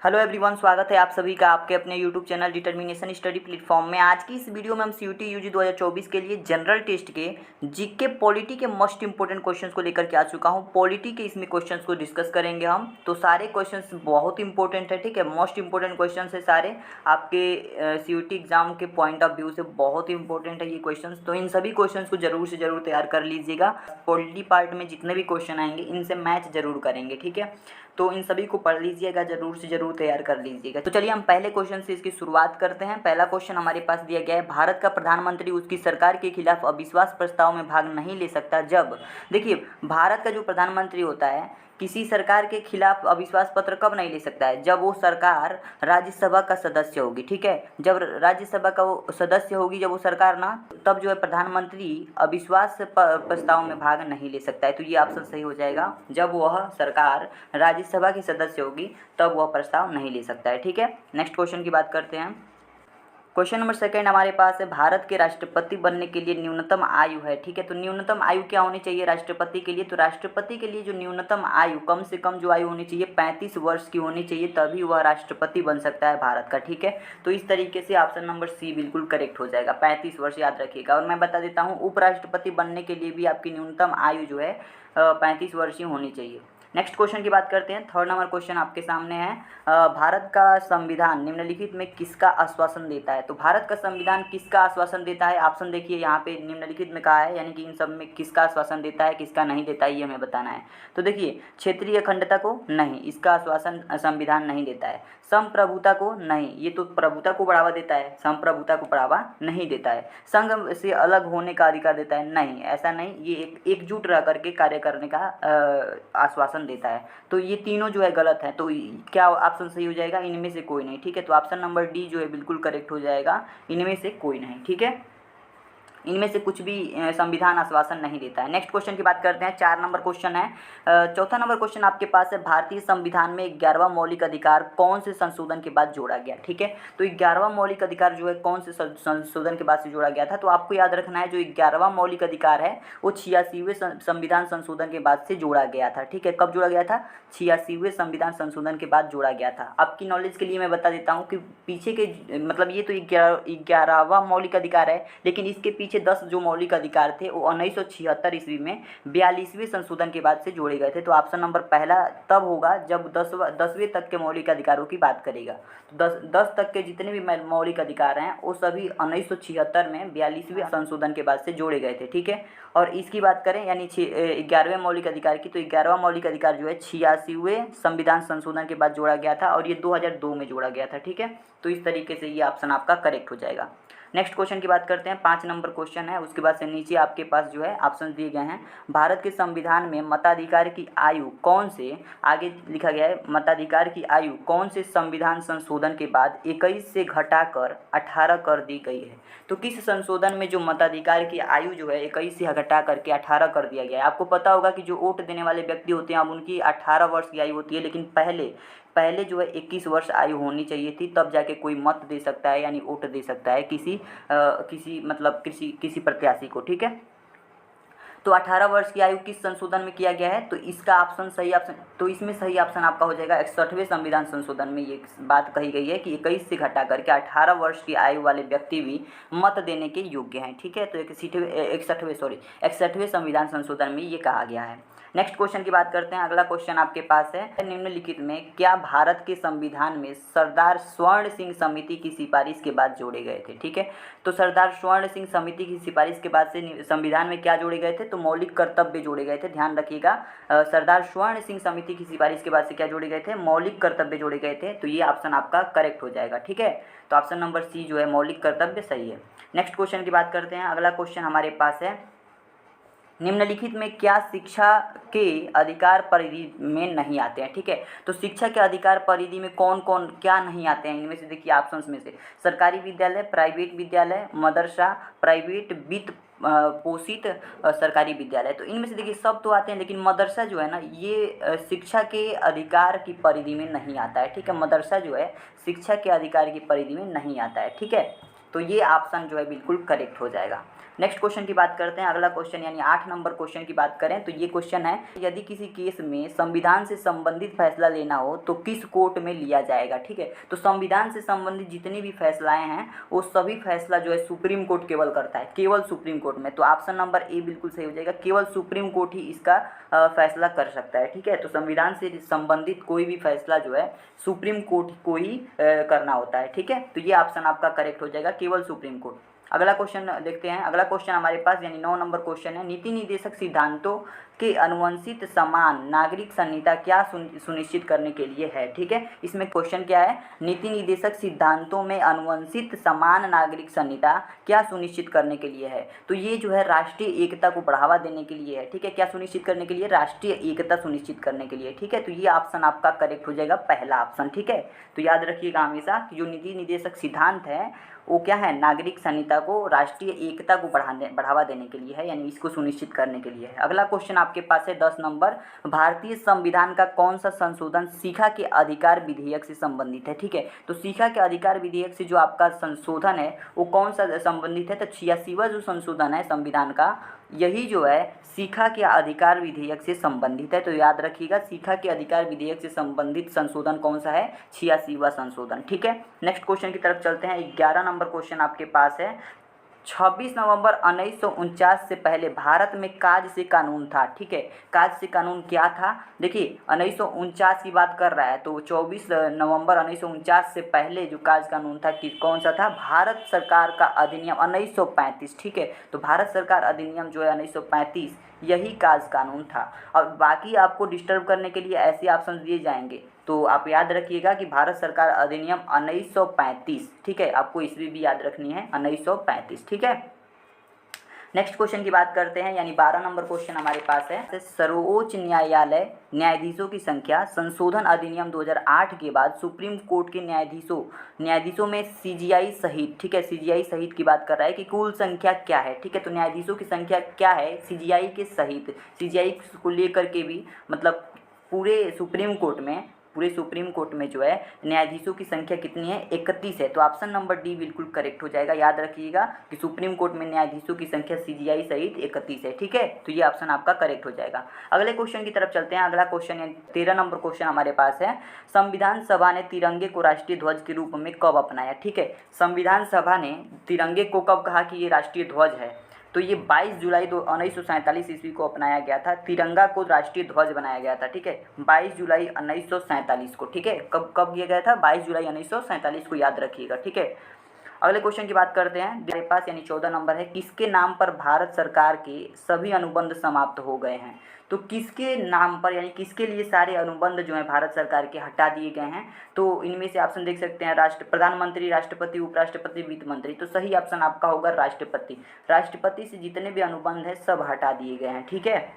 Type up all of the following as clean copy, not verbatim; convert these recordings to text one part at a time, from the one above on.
Hello everyone, स्वागत है आप सभी का आपके अपने YouTube channel determination study platform में। आज की इस वीडियो में हम सीयूटी यूजी 2024 के लिए जनरल टेस्ट के जीके पॉलिटी के मोस्ट इंपोर्टेंट क्वेश्चंस को लेकर के आ चुका हूं। पॉलिटी के इसमें क्वेश्चंस को डिस्कस करेंगे हम। तो सारे क्वेश्चंस बहुत इंपॉर्टेंट है, ठीक है, मोस्ट इंपॉर्टेंट क्वेश्चन है सारे आपके सीयूटी एग्जाम के पॉइंट ऑफ व्यू से बहुत इंपॉर्टेंट है ये क्वेश्चन। तो इन सभी क्वेश्चन को जरूर से जरूर तैयार कर लीजिएगा। पॉलिटी पार्ट में जितने भी क्वेश्चन आएंगे इनसे मैच जरूर करेंगे, ठीक है। तो इन सभी को पढ़ लीजिएगा, जरूर से जरूर तैयार कर लीजिएगा। तो चलिए हम पहले क्वेश्चन से इसकी शुरुआत करते हैं। पहला क्वेश्चन हमारे पास दिया गया है, भारत का प्रधानमंत्री उसकी सरकार के खिलाफ अविश्वास प्रस्ताव में भाग नहीं ले सकता जब। देखिए, भारत का जो प्रधानमंत्री होता है किसी सरकार के खिलाफ अविश्वास पत्र कब नहीं ले सकता है? जब वो सरकार राज्यसभा का सदस्य होगी, ठीक है। जब राज्यसभा का वो सदस्य होगी, जब वो सरकार ना, तब जो है प्रधानमंत्री अविश्वास प्रस्ताव में भाग नहीं ले सकता है। तो ये ऑप्शन सही हो जाएगा, जब वह सरकार राज्यसभा की सदस्य होगी तब वह प्रस्ताव नहीं ले सकता है, ठीक है। नेक्स्ट क्वेश्चन की बात करते हैं। क्वेश्चन नंबर सेकंड हमारे पास है, भारत के राष्ट्रपति बनने के लिए न्यूनतम आयु है, ठीक है। तो न्यूनतम आयु क्या होनी चाहिए राष्ट्रपति के लिए? तो राष्ट्रपति के लिए जो न्यूनतम आयु, कम से कम जो आयु होनी चाहिए 35 वर्ष की होनी चाहिए, तभी वह राष्ट्रपति बन सकता है भारत का, ठीक है। तो इस तरीके से ऑप्शन नंबर सी बिल्कुल करेक्ट हो जाएगा, 35 वर्ष याद रखिएगा। और मैं बता देता हूँ, उपराष्ट्रपति बनने के लिए भी आपकी न्यूनतम आयु जो है 35 वर्ष ही होनी चाहिए। नेक्स्ट क्वेश्चन की बात करते हैं। थर्ड नंबर क्वेश्चन आपके सामने है, भारत का संविधान निम्नलिखित में किसका आश्वासन देता है? तो भारत का संविधान किसका आश्वासन देता है? ऑप्शन देखिए यहाँ पे निम्नलिखित में कहा है, यानी कि इन सब में किसका आश्वासन देता है, किसका नहीं देता है, ये हमें बताना है। तो देखिए, क्षेत्रीय अखंडता को नहीं, इसका आश्वासन संविधान नहीं देता है। संप्रभुता को नहीं, ये तो प्रभुता को बढ़ावा देता है, संप्रभुता को बढ़ावा नहीं देता है। संघ से अलग होने का अधिकार देता है, नहीं, ऐसा नहीं, ये एकजुट रह करके कार्य करने का आश्वासन देता है। तो ये तीनों जो है गलत है। तो क्या ऑप्शन सही हो जाएगा? इनमें से कोई नहीं, ठीक है। तो ऑप्शन नंबर डी जो है बिल्कुल करेक्ट हो जाएगा, इनमें से कोई नहीं, ठीक है। इनमें से कुछ भी संविधान आश्वासन नहीं देता है। नेक्स्ट क्वेश्चन की बात करते हैं। 4 नंबर क्वेश्चन है। चौथा नंबर क्वेश्चन आपके पास है, भारतीय संविधान में 11वां मौलिक अधिकार कौन से संशोधन के बाद जोड़ा गया, ठीक है। तो 11वां मौलिक अधिकार जो है कौन से संशोधन के बाद से जोड़ा गया था? तो आपको याद रखना है, जो 11वां मौलिक अधिकार है वो 86वें संविधान संशोधन के बाद से जोड़ा गया था, ठीक है। कब जोड़ा गया था? 86वें संविधान संशोधन के बाद जोड़ा गया था। आपकी नॉलेज के लिए मैं बता देता हूँ कि पीछे के मतलब ये तो 11वां मौलिक अधिकार है, लेकिन इसके पीछे 10 जो मौलिक अधिकार थे वो 1976 ईस्वी में 42वें संशोधन के बाद से जोड़े गए थे। तो ऑप्शन नंबर पहला तब होगा जब 10वें तक के मौलिक अधिकारों की बात करेगा। तो 10 तक के जितने भी मौलिक अधिकार हैं वो सभी 1976 में 42वें संशोधन के बाद से जोड़े गए थे, ठीक है। और इसकी बात करें यानी 11वें मौलिक अधिकार की, तो 11वां मौलिक अधिकार जो है 86वें संविधान संशोधन के बाद जोड़ा गया था और ये 2002 में जोड़ा गया था, ठीक है। तो इस तरीके से ये ऑप्शन आपका करेक्ट हो जाएगा। नेक्स्ट क्वेश्चन की बात करते हैं। 5 नंबर क्वेश्चन है, उसके बाद से नीचे आपके पास जो है ऑप्शन दिए गए हैं। भारत के संविधान में मताधिकार की आयु कौन से, आगे लिखा गया है, मताधिकार की आयु कौन से संविधान संशोधन के बाद 21 से घटाकर 18 कर दी गई है? तो किस संशोधन में जो मताधिकार की आयु जो है 21 से घटा करके 18 कर दिया गया है? आपको पता होगा कि जो वोट देने वाले व्यक्ति होते हैं अब उनकी 18 वर्ष की आयु होती है, लेकिन पहले जो है 21 वर्ष आयु होनी चाहिए थी, तब जाके कोई मत दे सकता है, यानी वोट दे सकता है किसी प्रत्याशी को, ठीक है। तो 18 वर्ष की आयु किस संशोधन में किया गया है? तो इसका ऑप्शन सही ऑप्शन, तो इसमें सही ऑप्शन आपका हो जाएगा 61वें संविधान संशोधन में ये बात कही गई है कि 21 से घटा करके 18 वर्ष की आयु वाले व्यक्ति भी मत देने के योग्य हैं, ठीक है। तो 61वें संविधान संशोधन में ये कहा गया है। नेक्स्ट क्वेश्चन की बात करते हैं। अगला क्वेश्चन आपके पास है, निम्नलिखित में क्या भारत के संविधान में सरदार स्वर्ण सिंह समिति की सिफारिश के बाद जोड़े गए थे, ठीक है। तो सरदार स्वर्ण सिंह समिति की सिफारिश के बाद से संविधान में क्या जोड़े गए थे? तो मौलिक कर्तव्य जोड़े गए थे, ध्यान रखिएगा। सरदार स्वर्ण सिंह समिति की सिफारिश के बाद से क्या जोड़े गए थे? मौलिक कर्तव्य जोड़े गए थे। तो ये ऑप्शन आपका करेक्ट हो जाएगा, ठीक है। तो ऑप्शन नंबर सी जो है मौलिक कर्तव्य सही है। नेक्स्ट क्वेश्चन की बात करते हैं। अगला क्वेश्चन हमारे पास है, निम्नलिखित में क्या शिक्षा के अधिकार परिधि में नहीं आते हैं, ठीक है। तो शिक्षा के अधिकार परिधि में कौन कौन क्या नहीं आते हैं? इनमें से देखिए ऑप्शंस में से, सरकारी विद्यालय, प्राइवेट विद्यालय, मदरसा, प्राइवेट वित्त पोषित सरकारी विद्यालय। तो इनमें से देखिए सब तो आते हैं, लेकिन मदरसा जो है ना ये शिक्षा के अधिकार की परिधि में नहीं आता है, ठीक है। मदरसा जो है शिक्षा के अधिकार की परिधि में नहीं आता है, ठीक है। तो ये ऑप्शन जो है बिल्कुल करेक्ट हो जाएगा। नेक्स्ट क्वेश्चन की बात करते हैं। अगला क्वेश्चन यानी 8 नंबर क्वेश्चन की बात करें तो ये क्वेश्चन है, यदि किसी केस में संविधान से संबंधित फैसला लेना हो तो किस कोर्ट में लिया जाएगा। ठीक है, तो संविधान से संबंधित जितनी भी फैसलाएं हैं वो सभी फैसला जो है सुप्रीम कोर्ट केवल करता है, केवल सुप्रीम कोर्ट में। तो ऑप्शन नंबर ए बिल्कुल सही हो जाएगा, केवल सुप्रीम कोर्ट ही इसका फैसला कर सकता है। ठीक है, तो संविधान से संबंधित कोई भी फैसला जो है सुप्रीम कोर्ट को ही करना होता है। ठीक है, तो ये ऑप्शन आपका करेक्ट हो जाएगा, केवल सुप्रीम कोर्ट। अगला क्वेश्चन देखते हैं। अगला क्वेश्चन हमारे पास यानी 9 नंबर क्वेश्चन है, नीति निर्देशक सिद्धांतों के अनुवंशित समान नागरिक संहिता क्या सुनिश्चित करने के लिए है। ठीक है, इसमें क्वेश्चन क्या है, नीति निर्देशक सिद्धांतों में अनुवंशित समान नागरिक संहिता क्या सुनिश्चित करने के लिए है। तो ये जो है राष्ट्रीय एकता को बढ़ावा देने के लिए है। ठीक है, क्या सुनिश्चित करने के लिए, राष्ट्रीय एकता सुनिश्चित करने के लिए। ठीक है, तो ये ऑप्शन आपका करेक्ट हो जाएगा, पहला ऑप्शन। ठीक है, तो याद रखिएगा हमेशा कि जो नीति निर्देशक सिद्धांत है वो क्या है, नागरिक संहिता को, राष्ट्रीय एकता को बढ़ावा देने के लिए है, यानी इसको सुनिश्चित करने के लिए है। अगला क्वेश्चन आपके पास है 10 नंबर, भारतीय संविधान का कौन सा संशोधन शिक्षा के अधिकार विधेयक से संबंधित है। ठीक है, तो शिक्षा के अधिकार विधेयक से जो आपका संशोधन है वो कौन सा संबंधित है, तो 86वां जो संशोधन है संविधान का, यही जो है शिक्षा के अधिकार विधेयक से संबंधित है। तो याद रखिएगा शिक्षा के अधिकार विधेयक से संबंधित संशोधन कौन सा है, 86वां संशोधन। ठीक है, नेक्स्ट क्वेश्चन की तरफ चलते हैं। 11 नंबर क्वेश्चन आपके पास है, 26 नवंबर 1949 से पहले भारत में काज से कानून था। ठीक है, काज से कानून क्या था, देखिए 1949 की बात कर रहा है, तो 24 नवंबर 1949 से पहले जो काज कानून था कि कौन सा था, भारत सरकार का अधिनियम 1935। ठीक है, तो भारत सरकार अधिनियम जो है 1935 यही काज कानून था। और बाकी आपको डिस्टर्ब करने के लिए ऐसे ऑप्शन दिए जाएंगे, तो आप याद रखिएगा कि भारत सरकार अधिनियम 1935। ठीक है, आपको ईस्वी भी याद रखनी है, 1935। ठीक है, नेक्स्ट क्वेश्चन की बात करते हैं, यानी 12 नंबर क्वेश्चन हमारे पास है, सर्वोच्च न्यायालय न्यायाधीशों की संख्या संशोधन अधिनियम 2008 के बाद सुप्रीम कोर्ट के न्यायाधीशों में सीजीआई सहित, ठीक है, सीजीआई सहित की बात कर रहा है कि कुल संख्या क्या है। ठीक है, तो न्यायाधीशों की संख्या क्या है सीजीआई के सहित, सीजीआई को लेकर के भी, मतलब पूरे सुप्रीम कोर्ट में जो है न्यायाधीशों की संख्या कितनी है, 31 है। तो ऑप्शन नंबर डी बिल्कुल करेक्ट हो जाएगा। याद रखिएगा कि सुप्रीम कोर्ट में न्यायाधीशों की संख्या सीजीआई सहित 31 है। ठीक है, तो ये ऑप्शन आपका करेक्ट हो जाएगा। अगले क्वेश्चन की तरफ चलते हैं। अगला क्वेश्चन है 13 नंबर क्वेश्चन हमारे पास है, संविधान सभा ने तिरंगे को राष्ट्रीय ध्वज के रूप में कब अपनाया। ठीक है, संविधान सभा ने तिरंगे को कब कहा कि ये राष्ट्रीय ध्वज है, तो ये 22 जुलाई 1947 ईस्वी को अपनाया गया था, तिरंगा को राष्ट्रीय ध्वज बनाया गया था। ठीक है, 22 जुलाई 1947 को। ठीक है, कब किया गया था, 22 जुलाई 1947 को, याद रखिएगा। ठीक है, अगले क्वेश्चन की बात करते हैं हमारे पास, यानी 14 नंबर है, किसके नाम पर भारत सरकार के सभी अनुबंध समाप्त हो गए हैं। तो किसके नाम पर, यानी किसके लिए सारे अनुबंध जो हैं भारत सरकार के हटा दिए गए हैं। तो इनमें से ऑप्शन देख सकते हैं, प्रधानमंत्री, राष्ट्रपति, उपराष्ट्रपति, वित्त मंत्री। तो सही ऑप्शन आपका होगा राष्ट्रपति। राष्ट्रपति से जितने भी अनुबंध हैं सब हटा दिए गए हैं। ठीक है,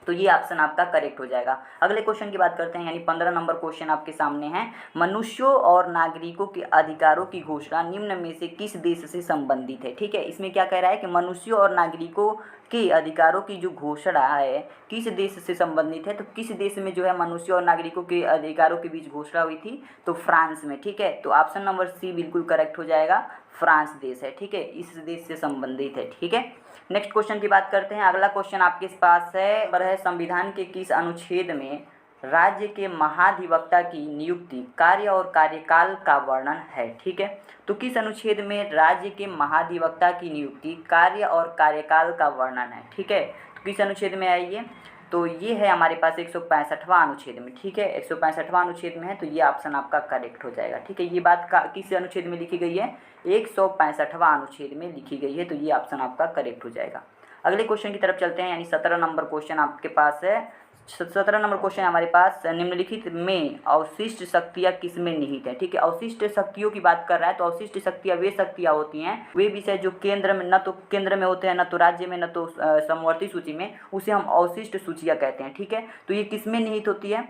तो ये ऑप्शन आपका करेक्ट हो जाएगा। अगले क्वेश्चन की बात करते हैं, यानी 15 नंबर क्वेश्चन आपके सामने है, मनुष्यों और नागरिकों के अधिकारों की घोषणा निम्न में से किस देश से संबंधित है। ठीक है, इसमें क्या कह रहा है कि मनुष्यों और नागरिकों के अधिकारों की जो घोषणा है किस देश से संबंधित है। तो किस देश में जो है मनुष्यों और नागरिकों के अधिकारों के बीच घोषणा हुई थी, तो फ्रांस में। ठीक है, तो ऑप्शन नंबर सी बिल्कुल करेक्ट हो जाएगा, फ्रांस देश है। ठीक है, इस देश से संबंधित है। ठीक है, नेक्स्ट क्वेश्चन की बात करते हैं। अगला क्वेश्चन आपके पास है, संविधान के किस अनुच्छेद में राज्य के महाधिवक्ता की नियुक्ति, कार्य और कार्यकाल का वर्णन है। ठीक है, तो किस अनुच्छेद में राज्य के महाधिवक्ता की नियुक्ति, कार्य और कार्यकाल का वर्णन है। ठीक है, तो किस अनुच्छेद में है ये, तो ये है हमारे पास 165वां अनुच्छेद में। ठीक है, 165वां अनुच्छेद में है, तो ये ऑप्शन आपका करेक्ट हो जाएगा। ठीक है, ये बात किस अनुच्छेद में लिखी गई है, 165वां अनुच्छेद में लिखी गई है, तो ये ऑप्शन आपका करेक्ट हो जाएगा। अगले क्वेश्चन की तरफ चलते हैं, यानी 17 नंबर क्वेश्चन आपके पास है। 17 नंबर क्वेश्चन हमारे पास, निम्नलिखित में अवशिष्ट शक्तियाँ किसमें निहित है। ठीक है, अवशिष्ट शक्तियों की बात कर रहा है, तो अवशिष्ट शक्तियाँ वे शक्तियाँ होती हैं, वे विषय जो केंद्र में, न तो केंद्र में होते हैं, न तो राज्य में, न तो समवर्ती सूची में, उसे हम अवशिष्ट सूचियाँ कहते हैं। ठीक है, तो ये किसमें निहित होती है,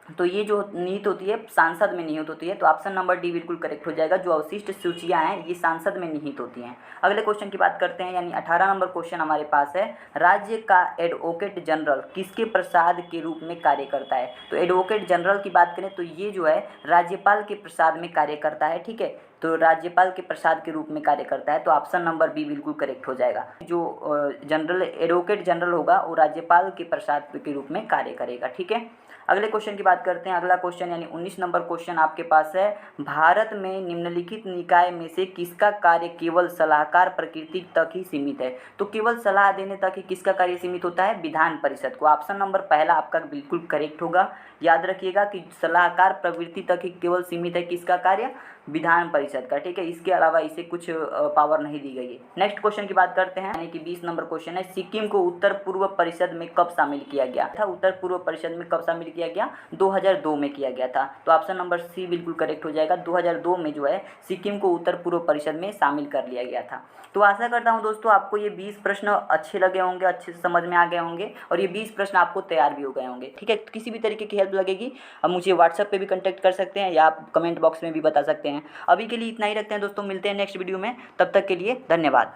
तो ये जो निहित होती है सांसद में निहित होती है, तो ऑप्शन नंबर डी बिल्कुल करेक्ट हो जाएगा। जो अवशिष्ट सूचियाँ हैं ये सांसद में निहित होती हैं। अगले क्वेश्चन की बात करते हैं, यानी 18 नंबर क्वेश्चन हमारे पास है, राज्य का एडवोकेट जनरल किसके प्रसाद के रूप में कार्य करता है। तो एडवोकेट जनरल की बात करें तो ये जो है राज्यपाल के प्रसाद में कार्य करता है, ठीक है। तो राज्यपाल के प्रसाद के रूप में कार्य करता है, तो ऑप्शन नंबर बी बिल्कुल करेक्ट हो जाएगा। जो जनरल एडवोकेट जनरल होगा वो राज्यपाल के प्रसाद के रूप में कार्य करेगा, ठीक है। अगले क्वेश्चन की बात करते हैं। अगला क्वेश्चन यानी 19 नंबर क्वेश्चन आपके पास है, भारत में निम्नलिखित निकाय में से किसका कार्य केवल सलाहकार प्रकृति तक ही सीमित है। तो केवल सलाह देने तक ही किसका कार्य सीमित होता है, विधान परिषद को। ऑप्शन नंबर पहला आपका बिल्कुल करेक्ट होगा। याद रखिएगा कि सलाहकार प्रवृत्ति तक ही केवल सीमित है किसका कार्य, विधान परिषद का, ठीक है। इसके अलावा इसे कुछ पावर नहीं दी गई है। नेक्स्ट क्वेश्चन की बात करते हैं, यानी कि 20 नंबर क्वेश्चन है, सिक्किम को उत्तर पूर्व परिषद में कब शामिल किया गया था। उत्तर पूर्व परिषद में कब शामिल किया गया, 2002 में किया गया था। तो ऑप्शन नंबर सी बिल्कुल करेक्ट हो जाएगा। 2002 में जो है सिक्किम को उत्तर पूर्व परिषद में शामिल कर लिया गया था। तो आशा करता हूं दोस्तों आपको ये 20 प्रश्न अच्छे लगे होंगे, अच्छे से समझ में आ गए होंगे और ये 20 प्रश्न आपको तैयार भी हो गए होंगे, ठीक है। किसी भी तरीके की हेल्प लगेगी अब मुझे व्हाट्सएप पे भी कांटेक्ट कर सकते हैं या आप कमेंट बॉक्स में भी बता सकते हैं। अभी के लिए इतना ही रखते हैं दोस्तों, मिलते हैं नेक्स्ट वीडियो में, तब तक के लिए धन्यवाद।